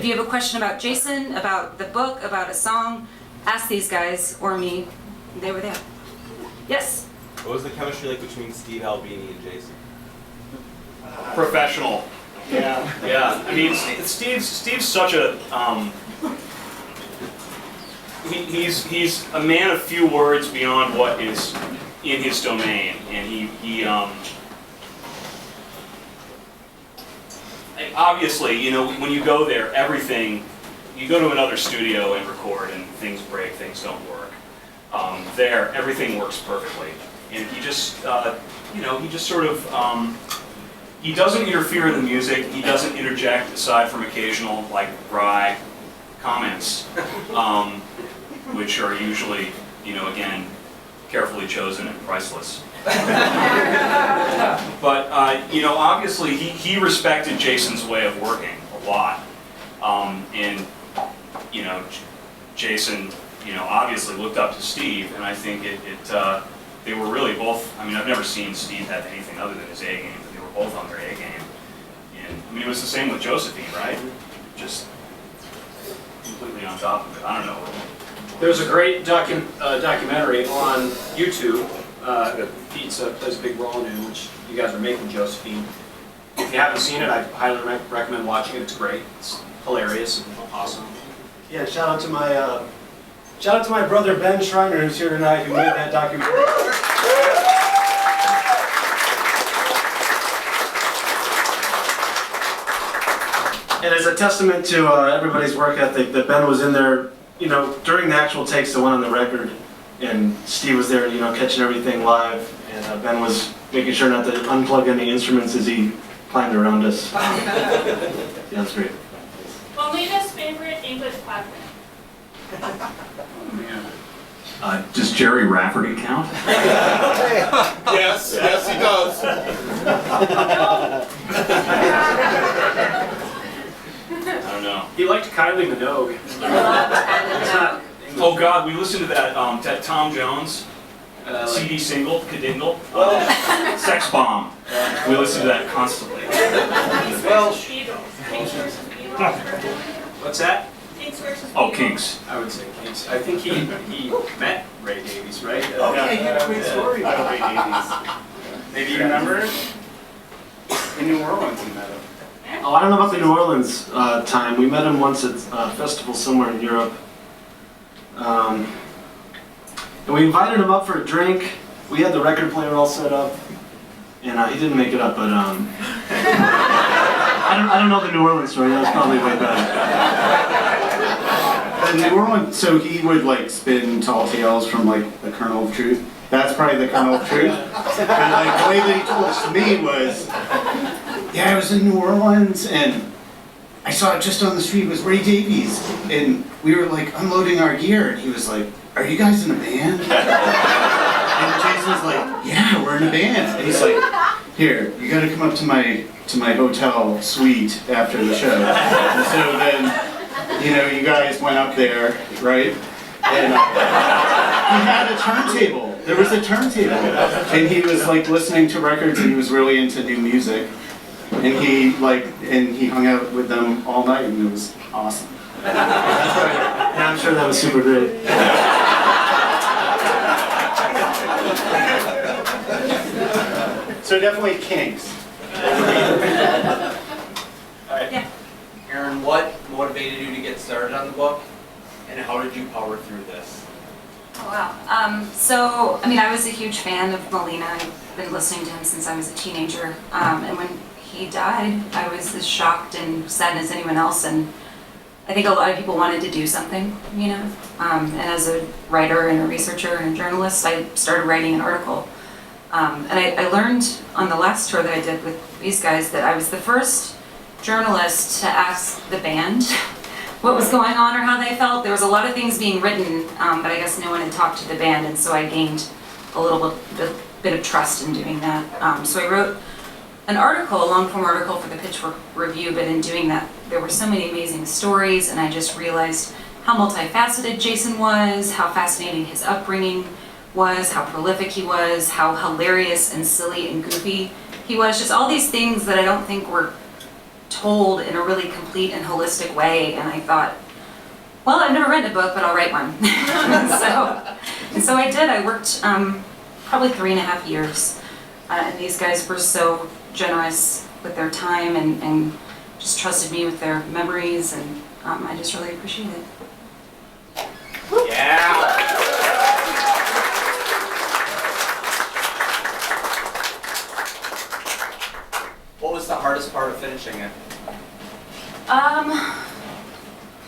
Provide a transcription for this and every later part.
If you have a question about Jason, about the book, about a song, ask these guys or me. They were there. Yes? What was the chemistry like between Steve Albini and Jason? Professional. Yeah. Yeah. I mean, Steve's such a he's a man of few words beyond what is in his domain, and he obviously, you know, when you go there, you go to another studio and record, and things break, things don't work. There, everything works perfectly, and he just, you know, he just sort of, he doesn't interfere in the music. He doesn't interject aside from occasional, like, wry comments, which are usually, you know, again, carefully chosen and priceless. But, you know, obviously he respected Jason's way of working a lot. And, you know, Jason, you know, obviously looked up to Steve, and I think they were really both, I mean, I've never seen Steve have anything other than his A game, but they were both on their A game. And, I mean, it was the same with Josephine, right? Just completely on top of it. I don't know. There's a great documentary on YouTube. Pete plays a big role in it, which you guys are making Josephine. If you haven't seen it, I highly recommend watching it. It's great. It's hilarious and awesome. Yeah, shout out to my brother Ben Schreiner, who's here tonight, who made that documentary. And as a testament to everybody's work ethic, that Ben was in there, you know, during the actual takes that went on the record, and Steve was there, you know, catching everything live, and Ben was making sure not to unplug any instruments as he climbed around us. Yeah, that's great. Molina's favorite English classic. Does Jerry Rafferty count? Yes, yes he does. I don't know. He liked Kylie Minogue. Oh God, we listened to that Tom Jones CD single, Kadingle, Sex Bomb. We listened to that constantly. Well, Kinks versus Beatles. What's that? Kinks versus Beatles. Oh, Kinks. I would say Kinks. I think he met Ray Davies, right? Okay, you have a great story about Ray Davies. Maybe you remember it? In New Orleans, we met him. Oh, I don't know about the New Orleans time. We met him once at a festival somewhere in Europe. And we invited him up for a drink. We had the record player all set up. And he didn't make it up, but I don't know the New Orleans story. That was probably way better. The New Orleans, so he would like spin tall tales from like the kernel of truth. That's probably the kernel of truth. But like the way that he told us to me was, yeah, I was in New Orleans and I saw it just on the street was Ray Davies, and we were like unloading our gear, and he was like, "Are you guys in a band?" And Jason's like, "Yeah, we're in a band." And he's like, "Here, you got to come up to my hotel suite after the show." And so then, you know, you guys went up there, right? And he had a turntable. There was a turntable, and he was like listening to records, and he was really into new music. And he hung out with them all night, and it was awesome. Yeah, I'm sure that was super great. So definitely Kinks. Yeah. Erin, what motivated you to get started on the book, and how did you power through this? Oh, wow. So, I mean, I was a huge fan of Molina. I've been listening to him since I was a teenager. And when he died, I was as shocked and sad as anyone else. And I think a lot of people wanted to do something, you know. And as a writer and a researcher and a journalist, I started writing an article. And I learned on the last tour that I did with these guys that I was the first journalist to ask the band what was going on or how they felt. There was a lot of things being written, but I guess no one had talked to the band, and so I gained a little bit of trust in doing that. So I wrote an article, a long-form article for the Pitchfork Review, but in doing that, there were so many amazing stories, and I just realized how multifaceted Jason was, how fascinating his upbringing was, how prolific he was, how hilarious and silly and goofy he was. Just all these things that I don't think were told in a really complete and holistic way, and I thought, well, I've never written a book, but I'll write one. So I did. I worked probably 3.5 years, and these guys were so generous with their time and just trusted me with their memories, and I just really appreciate it. Yeah. What was the hardest part of finishing it?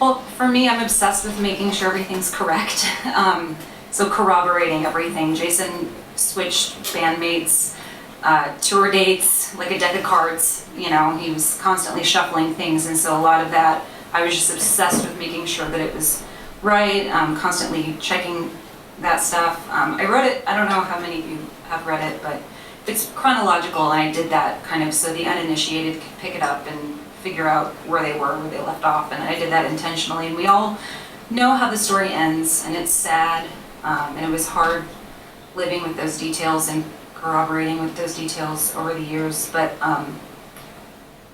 Well, for me, I'm obsessed with making sure everything's correct. So corroborating everything. Jason switched bandmates, tour dates, like a deck of cards. You know, he was constantly shuffling things, and so a lot of that, I was just obsessed with making sure that it was right, constantly checking that stuff. I wrote it, I don't know how many of you have read it, but it's chronological, and I did that kind of so the uninitiated could pick it up and figure out where they left off, and I did that intentionally. And we all know how the story ends, and it's sad, and it was hard living with those details and corroborating with those details over the years, but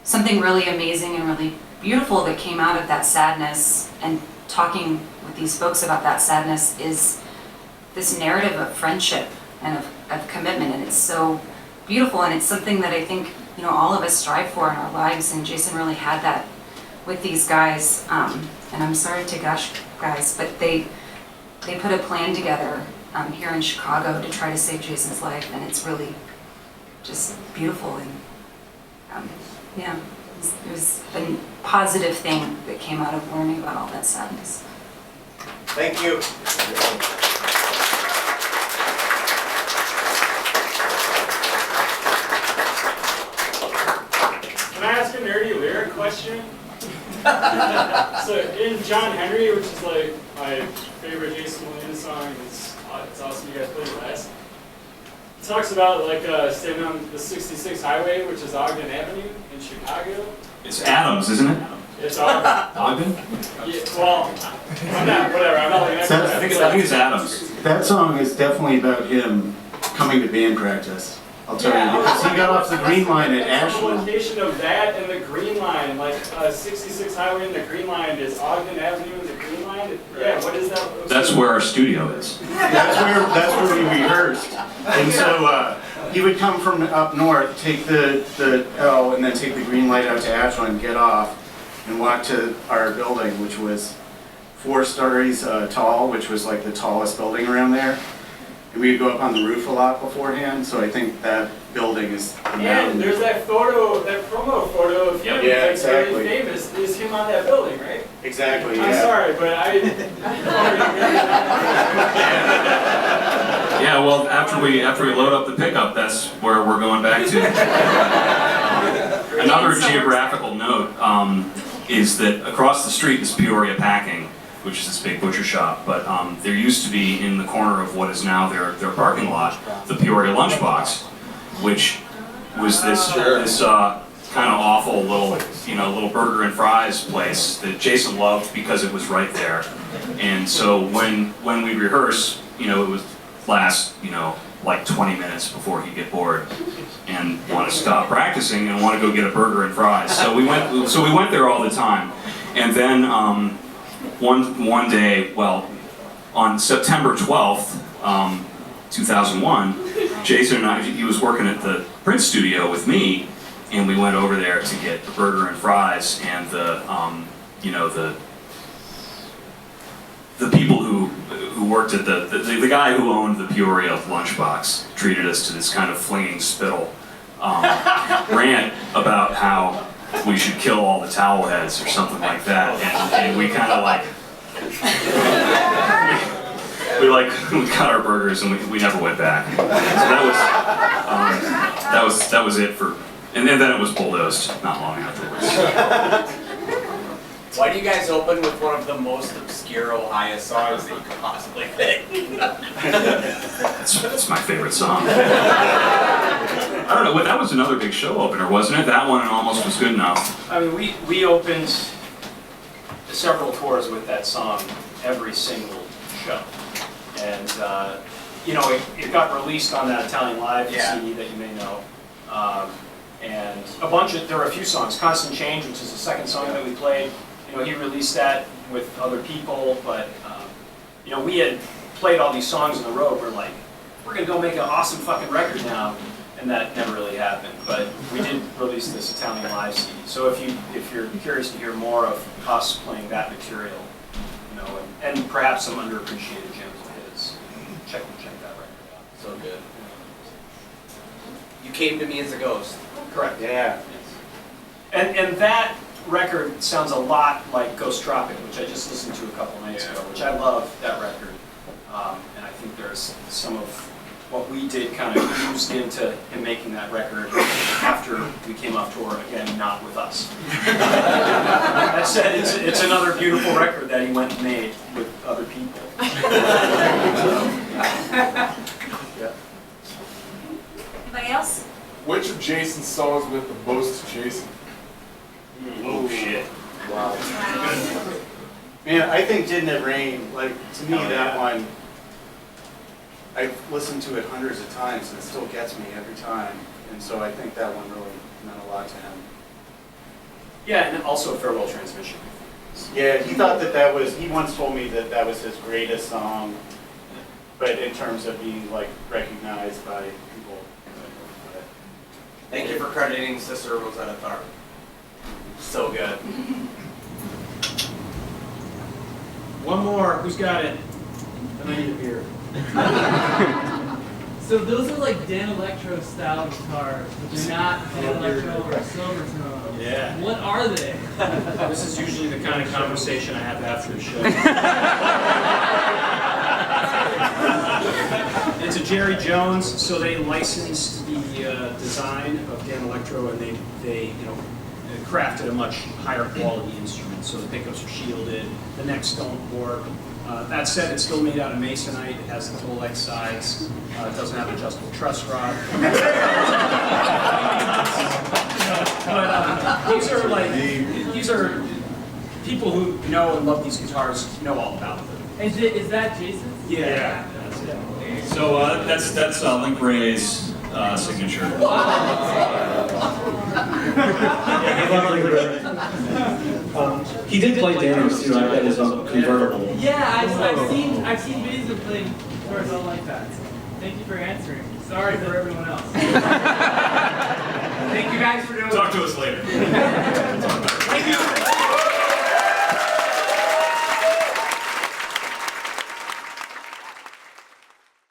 something really amazing and really beautiful that came out of that sadness, and talking with these folks about that sadness, is this narrative of friendship and of commitment, and it's so beautiful, and it's something that I think, you know, all of us strive for in our lives, and Jason really had that with these guys, and I'm sorry to gush, guys, but they put a plan together here in Chicago to try to save Jason's life, and it's really just beautiful, and yeah, it was a positive thing that came out of learning about all that sadness. Thank you. Can I ask a nerdy lyric question? So in John Henry, which is like my favorite Jason Molina song, it's awesome you guys played it last. It talks about like staying on the 66 highway, which is Ogden Avenue in Chicago. It's Adams, isn't it? It's Ogden. Ogden? Yeah, well, I'm not like an expert. I think it's Adams. That song is definitely about him coming to band practice. I'll tell you, because he got off the Green Line at The Ashland. location of that and the Green Line, like 66 highway and the Green Line is Ogden Avenue and the Green Line. Yeah, what is that? That's where our studio is. That's where we rehearsed. And so he would come from up north, take the L, and then take the Green Light out to Ashland, get off, and walk to our building, which was 4 stories tall, which was like the tallest building around there. And we'd go up on the roof a lot beforehand, so I think that building is the And mountain. there's that photo, that promo photo of him, Yeah, like exactly. really famous, is him on that building, right? Exactly, I'm yeah. sorry, but I. Yeah, well, after we load up the pickup, that's where we're going back to. Another geographical note is that across the street is Peoria Packing, which is this big butcher shop, but there used to be in the corner of what is now their parking lot, the Peoria Lunchbox, which was this kind of awful little burger and fries place that Jason loved because it was right there. And so when we rehearse, it would last like 20 minutes before he'd get bored and want to stop practicing and want to go get a burger and fries. So we went there all the time, and then. One day, well, on September 12th, 2001, Jason and I, he was working at the print studio with me, and we went over there to get the burger and fries, and the people who worked at the guy who owned the Peoria Lunchbox treated us to this kind of flinging spittle rant about how we should kill all the towel heads or something like that, and we kind of like we got our burgers and we never went back. So that was it for, and then it was bulldozed not long afterwards. Why do you guys open with one of the most obscure Ohio songs that you could possibly think? That's my favorite song. I don't know, but that was another big show opener, wasn't it? That one and Almost Was Good Enough. I mean, we opened several tours with that song every single show. And, it got released on that Italian Live Yeah. CD that you may know. and there were a few songs. Constant Change, which is the second song that we played, he released that with other people, but we had played all these songs on the road. We're like, we're gonna go make an awesome fucking record now, and that never really happened. But we did release this Italian live CD. So if you're curious to hear more of us playing that material, and perhaps some underappreciated gems of his, check that record out. So good. You came to me as a ghost. Correct. Yeah. And that record sounds a lot like Ghost Tropic, which I just listened to a couple nights ago, which I love that record. And I think there's some of what we did kind of fused into him making that record after we came off tour, again, not with us. That said, it's another beautiful record that he went and made with other people. Anybody else? Which of Jason's songs meant the most to Jason? Oh shit. Wow. Man, I think Didn't It Rain, like, to me, that one, I've listened to it hundreds of times and it still gets me every time. And so I think that one really meant a lot to him. Yeah, and also Farewell Transmission. Yeah, he thought he once told me that was his greatest song, but in terms of being, like, recognized by people. Thank you for crediting Sister Rosetta Tharpe. So good. One more, who's got it? And I need a beer. So those are like Dan Electro style guitars, but they're not Dan Electro or Silvertone. Yeah. What are they? This is usually the kind of conversation I have after the show. It's a Jerry Jones, so they licensed the design of Dan Electro, and they crafted a much higher quality instrument. So the pickups are shielded, the necks don't warp. That said, it's still made out of masonite. It has the Tolex sides. It doesn't have adjustable truss rod. But these are people who know and love these guitars, know all about them. Is that Jason's? Yeah. So that's Link Ray's signature. He did play Daniels too. I bet his convertible. Yeah, I've seen videos of playing guitars all like that. So thank you for answering. Sorry for everyone else. Thank you guys for doing it. Talk to us later.